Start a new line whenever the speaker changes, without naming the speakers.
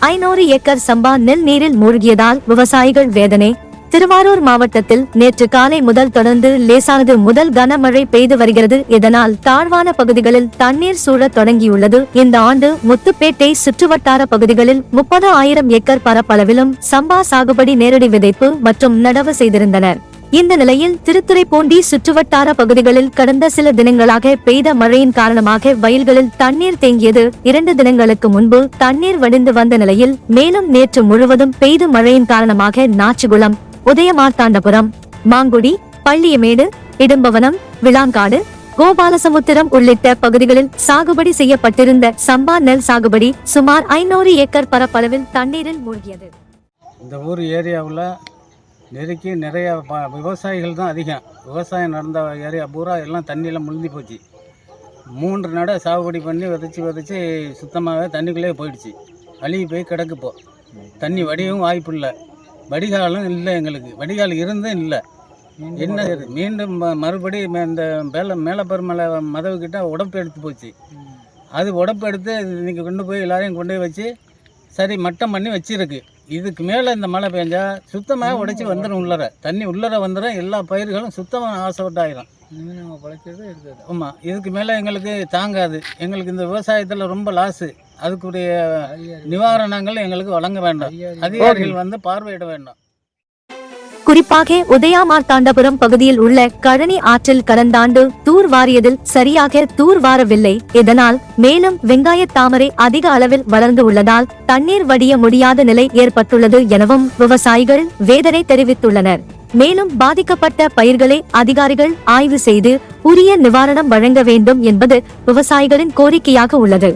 500 acre சம்பா நெல் நீரில் மூழ்கியதால் விவசாயிகள் வேதனை. திருவாரூர் மாவட்டத்தில் நேற்று காலை முதல் தொடர்ந்து லேசானது முதல் கனமழை பெய்து வருகிறது. இதனால் தாழ்வான பகுதிகளில் தண்ணீர் சூழத் தொடங்கியுள்ளது. இந்த ஆண்டு முத்துப்பேட்டை சுற்றுவட்டார பகுதிகளில் 30,000 ஏக்கர் பரப்பளவிலும் சம்பா சாகுபடி நேரடி விதைப்பு மற்றும் நடவு செய்திருந்தனர். இந்த நிலையில் திருத்துறைப்பூண்டி சுற்றுவட்டார பகுதிகளில் கடந்த சில தினங்களாக பெய்த மழையின் காரணமாக வயல்களில் தண்ணீர் தேங்கியது. 2 தினங்களுக்கு முன்பு தண்ணீர் வடிந்து வந்த நிலையில் மேலும் நேற்று முழுவதும் பெய்த மழையின் காரணமாக நாச்சிகுளம், உதயமார்த்தாண்டபுரம், மாங்குடி, பள்ளியமேடு, இடும்பவனம், விளாங்காடு, கோபாலசமுத்திரம் உள்ளிட்ட பகுதிகளில் சாகுபடி செய்யப்பட்டிருந்த சம்பா நெல் சாகுபடி சுமார் 500 ஏக்கர் பரப்பளவில் தண்ணீரில் மூழ்கியது.
இந்த ஊர் ஏரியாவில் நிறைய விவசாயிகள் தான் அதிகம். விவசாயம் நடந்த ஏரியா பூரா எல்லாம் தண்ணியில் முழுந்தி போச்சு. 3 நட சாகுபடி பண்ணி விதைச்சி சுத்தமாகவே தண்ணிக்குள்ளே போயிடுச்சு. அழுகி போய் கிடக்குப்போ. தண்ணி வடியவும் வாய்ப்பு இல்லை, வடிகாலும் இல்லை. எங்களுக்கு வடிகால் இருந்தும் இல்லை. என்ன மீண்டும் மறுபடி இந்த மேலப்பெருமலை மதவுக்கிட்ட உடப்பு எடுத்து போச்சு. அது உடப்பு எடுத்து இன்றைக்கி கொண்டு போய் எல்லாரையும் கொண்டு போய் வச்சு சரி மட்டம் பண்ணி வச்சிருக்கு. இதுக்கு மேலே இந்த மழை பெஞ்சா சுத்தமாக உடைச்சி வந்துடும். உள்ளர தண்ணி உள்ளர வந்துடும். எல்லா பயிர்களும் சுத்தமாக ஆசைப்பட்டாயிரும். ஆமாம், இதுக்கு மேலே எங்களுக்கு தாங்காது. எங்களுக்கு இந்த விவசாயத்தில் ரொம்ப லாஸு. அதுக்குரிய நிவாரணங்கள் எங்களுக்கு வழங்க வேண்டாம். அதிகாரிகள் வந்து பார்வையிட வேண்டும்.
குறிப்பாக உதயமார்த்தாண்டபுரம் பகுதியில் உள்ள கழனி ஆற்றில் கடந்தாண்டு தூர் வாரியதில் சரியாக தூர் வாரவில்லை. இதனால் மேலும் வெங்காய தாமரை அதிக அளவில் வளர்ந்து உள்ளதால் தண்ணீர் வடிய முடியாத நிலை ஏற்பட்டுள்ளது எனவும் விவசாயிகள் வேதனை தெரிவித்துள்ளனர். மேலும் பாதிக்கப்பட்ட பயிர்களை அதிகாரிகள் ஆய்வு செய்து உரிய நிவாரணம் வழங்க வேண்டும் என்பது விவசாயிகளின் கோரிக்கையாக உள்ளது.